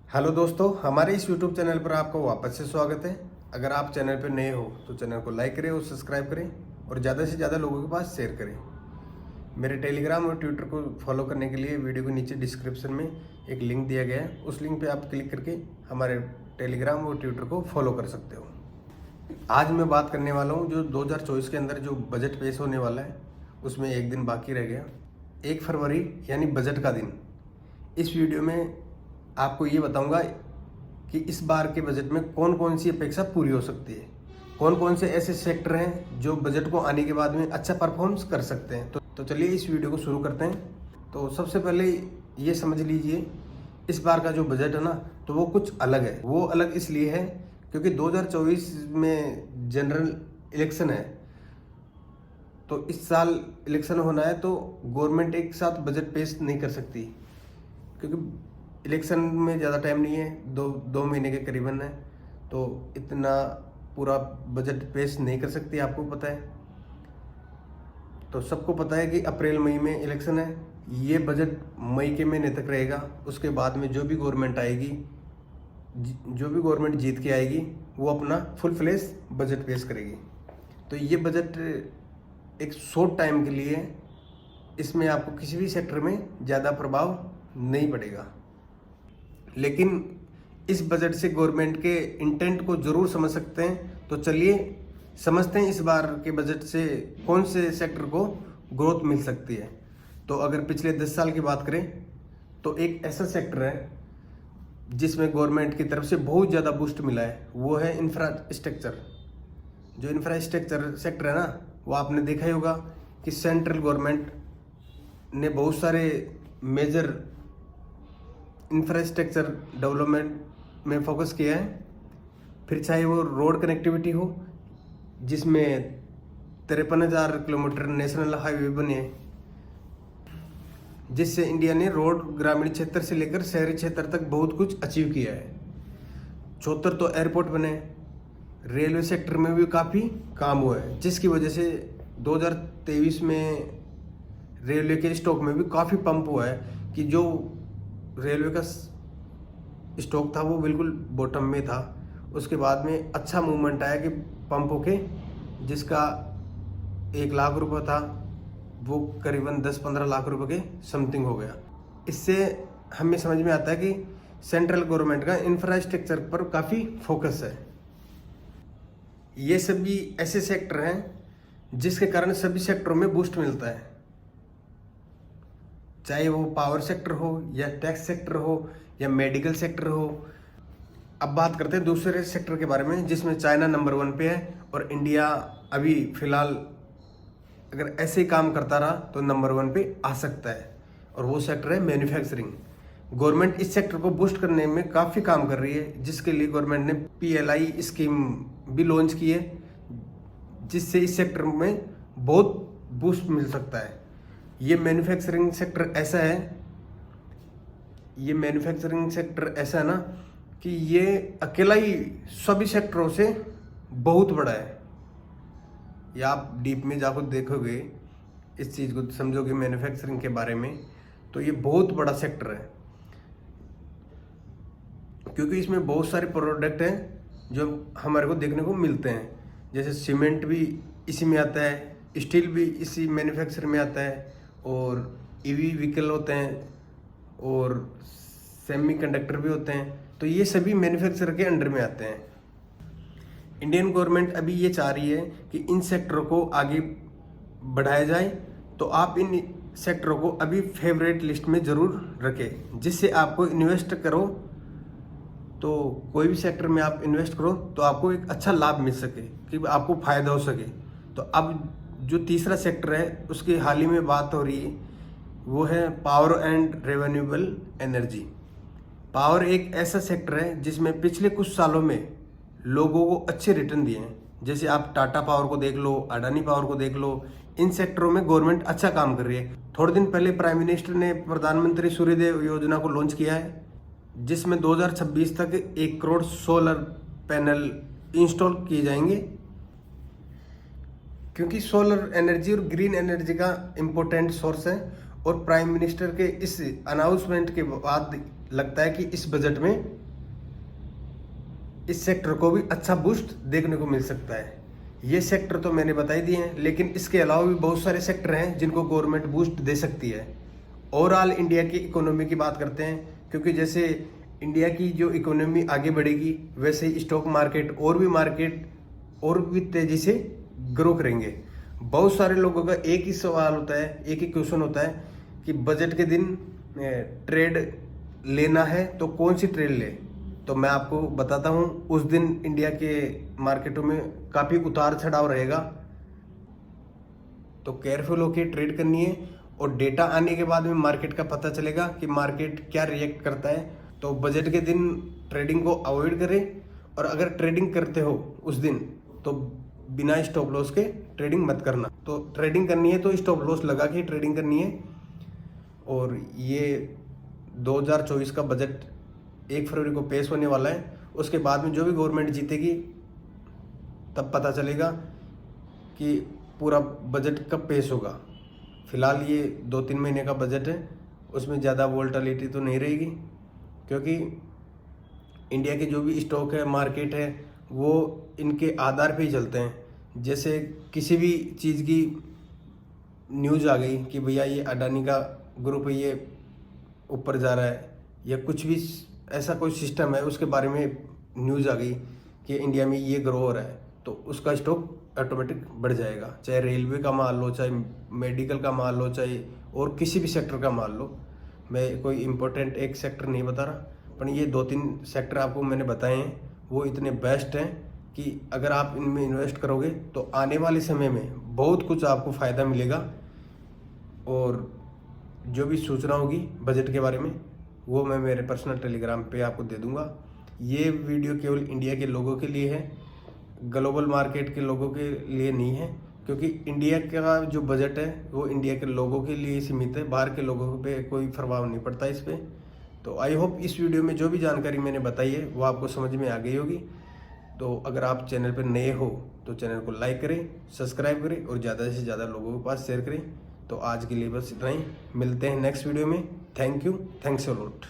Hello दोस्तों, हमारे इस यूट्यूब चैनल पर आपका वापस से स्वागत है। अगर आप चैनल पर नए हो तो चैनल को लाइक करें और सब्सक्राइब करें और ज़्यादा से ज़्यादा लोगों के पास शेयर करें। मेरे टेलीग्राम और ट्विटर को फॉलो करने के लिए वीडियो के नीचे डिस्क्रिप्शन में एक लिंक दिया गया है, उस लिंक पे आप क्लिक करके हमारे टेलीग्राम और ट्विटर को फॉलो कर सकते हो। आज मैं बात करने वाला हूँ जो 2024 के अंदर जो बजट पेश होने वाला है उसमें एक दिन बाकी रह गया, 1 फरवरी यानी बजट का दिन। इस वीडियो में आपको ये बताऊंगा कि इस बार के बजट में कौन कौन सी अपेक्षा पूरी हो सकती है, कौन कौन से ऐसे सेक्टर हैं जो बजट को आने के बाद में अच्छा परफॉर्मेंस कर सकते हैं। तो चलिए इस वीडियो को शुरू करते हैं। तो सबसे पहले ये समझ लीजिए, इस बार का जो बजट है ना तो वो कुछ अलग है। वो अलग इसलिए है क्योंकि 2024 में जनरल इलेक्शन है, तो इस साल इलेक्शन होना है तो गवर्नमेंट एक साथ बजट पेश नहीं कर सकती क्योंकि इलेक्शन में ज़्यादा टाइम नहीं है, दो महीने के करीबन है, तो इतना पूरा बजट पेश नहीं कर सकती, आपको पता है। तो सबको पता है कि अप्रैल मई में इलेक्शन है, ये बजट मई के महीने तक रहेगा। उसके बाद में जो भी गवर्नमेंट आएगी, जो भी गवर्नमेंट जीत के आएगी, वो अपना फुल फ्लेश बजट पेश करेगी। तो ये बजट एक शॉर्ट टाइम के लिए है, इसमें आपको किसी भी सेक्टर में ज़्यादा प्रभाव नहीं पड़ेगा। लेकिन इस बजट से गवर्नमेंट के इंटेंट को जरूर समझ सकते हैं। तो चलिए समझते हैं इस बार के बजट से कौन से सेक्टर को ग्रोथ मिल सकती है। तो अगर पिछले 10 साल की बात करें तो एक ऐसा सेक्टर है जिसमें गवर्नमेंट की तरफ से बहुत ज़्यादा बूस्ट मिला है, वो है इंफ्रास्ट्रक्चर। जो इंफ्रास्ट्रक्चर सेक्टर है ना, वो आपने देखा ही होगा कि सेंट्रल गवर्नमेंट ने बहुत सारे मेजर इंफ्रास्ट्रक्चर डेवलपमेंट में फोकस किया है। फिर चाहे वो रोड कनेक्टिविटी हो, जिसमें 53,000 किलोमीटर नेशनल हाईवे बने, जिससे इंडिया ने रोड ग्रामीण क्षेत्र से लेकर शहरी क्षेत्र तक बहुत कुछ अचीव किया है। 74 तो एयरपोर्ट बने, रेलवे सेक्टर में भी काफ़ी काम हुआ है, जिसकी वजह से 2023 में रेलवे के स्टॉक में भी काफ़ी पंप हुआ है कि जो रेलवे का स्टॉक था वो बिल्कुल बॉटम में था। उसके बाद में अच्छा मूवमेंट आया कि पंप होके जिसका 1 लाख रुपए था वो करीबन 10-15 लाख रुपए के समथिंग हो गया। इससे हमें समझ में आता है कि सेंट्रल गवर्नमेंट का इंफ्रास्ट्रक्चर पर काफ़ी फोकस है। ये सभी ऐसे सेक्टर हैं जिसके कारण सभी सेक्टरों में बूस्ट मिलता है, चाहे वो पावर सेक्टर हो या टैक्स सेक्टर हो या मेडिकल सेक्टर हो। अब बात करते हैं दूसरे सेक्टर के बारे में, जिसमें चाइना नंबर 1 पे है और इंडिया अभी फिलहाल अगर ऐसे ही काम करता रहा तो नंबर 1 पे आ सकता है, और वो सेक्टर है मैन्युफैक्चरिंग। गवर्नमेंट इस सेक्टर को बूस्ट करने में काफ़ी काम कर रही है, जिसके लिए गवर्नमेंट ने PLI स्कीम भी लॉन्च की है, जिससे इस सेक्टर में बहुत बूस्ट मिल सकता है। ये मैन्युफैक्चरिंग सेक्टर ऐसा है ना कि ये अकेला ही सभी सेक्टरों से बहुत बड़ा है। या आप डीप में जाकर देखोगे, इस चीज़ को समझोगे मैन्युफैक्चरिंग के बारे में, तो ये बहुत बड़ा सेक्टर है, क्योंकि इसमें बहुत सारे प्रोडक्ट हैं जो हमारे को देखने को मिलते हैं। जैसे सीमेंट भी इसी में आता है, स्टील भी इसी मैन्युफैक्चर में आता है, और EV व्हीकल होते हैं और सेमीकंडक्टर भी होते हैं। तो ये सभी मैन्युफैक्चर के अंडर में आते हैं। इंडियन गवर्नमेंट अभी ये चाह रही है कि इन सेक्टरों को आगे बढ़ाया जाए, तो आप इन सेक्टरों को अभी फेवरेट लिस्ट में ज़रूर रखें, जिससे आपको इन्वेस्ट करो तो कोई भी सेक्टर में आप इन्वेस्ट करो तो आपको एक अच्छा लाभ मिल सके, कि आपको फ़ायदा हो सके। तो अब जो तीसरा सेक्टर है उसकी हाल ही में बात हो रही है, वो है power and renewable energy. Power एक ऐसा सेक्टर है जिसमें पिछले कुछ सालों में लोगों को अच्छे रिटर्न दिए हैं। जैसे आप टाटा पावर को देख लो, अडानी पावर को देख लो, इन सेक्टरों में गवर्नमेंट अच्छा काम कर रही है। थोड़े दिन पहले प्राइम मिनिस्टर ने प्रधानमंत्री सूर्यदेव योजना को लॉन्च किया है, जिसमें 2026 तक 1 करोड़ सोलर पैनल इंस्टॉल किए जाएंगे, क्योंकि सोलर एनर्जी और ग्रीन एनर्जी का इम्पोर्टेंट सोर्स है और प्राइम मिनिस्टर के इस अनाउंसमेंट के बाद लगता है कि इस बजट में इस सेक्टर को भी अच्छा बूस्ट देखने को मिल सकता है। ये सेक्टर तो मैंने बता ही दिए हैं, लेकिन इसके अलावा भी बहुत सारे सेक्टर हैं जिनको गवर्नमेंट बूस्ट दे सकती है। ओवरऑल इंडिया की इकोनॉमी की बात करते हैं, क्योंकि जैसे इंडिया की जो इकोनॉमी आगे बढ़ेगी वैसे ही स्टॉक मार्केट और भी तेजी से ग्रो करेंगे। बहुत सारे लोगों का एक ही सवाल होता है, एक ही क्वेश्चन होता है कि बजट के दिन ट्रेड लेना है तो कौन सी ट्रेड ले। तो मैं आपको बताता हूँ, उस दिन इंडिया के मार्केटों में काफ़ी उतार चढ़ाव रहेगा, तो केयरफुल होकर ट्रेड करनी है। और डेटा आने के बाद में मार्केट का पता चलेगा कि मार्केट क्या रिएक्ट करता है। तो बजट के दिन ट्रेडिंग को अवॉइड करें, और अगर ट्रेडिंग करते हो उस दिन तो बिना स्टॉप लॉस के ट्रेडिंग मत करना। तो ट्रेडिंग करनी है तो स्टॉप लॉस लगा के ट्रेडिंग करनी है। और ये 2024 का बजट 1 फरवरी को पेश होने वाला है। उसके बाद में जो भी गवर्नमेंट जीतेगी तब पता चलेगा कि पूरा बजट कब पेश होगा। फिलहाल ये 2-3 महीने का बजट है, उसमें ज़्यादा वोलेटिलिटी तो नहीं रहेगी, क्योंकि इंडिया के जो भी स्टॉक है, मार्केट है, वो इनके आधार पे ही चलते हैं। जैसे किसी भी चीज़ की न्यूज़ आ गई कि भैया ये अडानी का ग्रुप है, ये ऊपर जा रहा है, या कुछ भी ऐसा कोई सिस्टम है उसके बारे में न्यूज़ आ गई कि इंडिया में ये ग्रो हो रहा है, तो उसका स्टॉक ऑटोमेटिक बढ़ जाएगा। चाहे रेलवे का माल लो, चाहे मेडिकल का माल लो, चाहे और किसी भी सेक्टर का माल लो। मैं कोई इम्पोर्टेंट एक सेक्टर नहीं बता रहा, पर ये 2-3 सेक्टर आपको मैंने बताए हैं, वो इतने बेस्ट हैं कि अगर आप इनमें इन्वेस्ट करोगे तो आने वाले समय में बहुत कुछ आपको फ़ायदा मिलेगा। और जो भी सूचना होगी बजट के बारे में वो मैं मेरे पर्सनल टेलीग्राम पे आपको दे दूंगा। ये वीडियो केवल इंडिया के लोगों के लिए है, ग्लोबल मार्केट के लोगों के लिए नहीं है, क्योंकि इंडिया का जो बजट है वो इंडिया के लोगों के लिए सीमित है, बाहर के लोगों पे कोई प्रभाव नहीं पड़ता इस पर। तो आई होप इस वीडियो में जो भी जानकारी मैंने बताई है वो आपको समझ में आ गई होगी। तो अगर आप चैनल पर नए हो तो चैनल को लाइक करें, सब्सक्राइब करें और ज़्यादा से ज़्यादा लोगों के पास शेयर करें। तो आज के लिए बस इतना ही, मिलते हैं नेक्स्ट वीडियो में। Thank you, thanks a lot.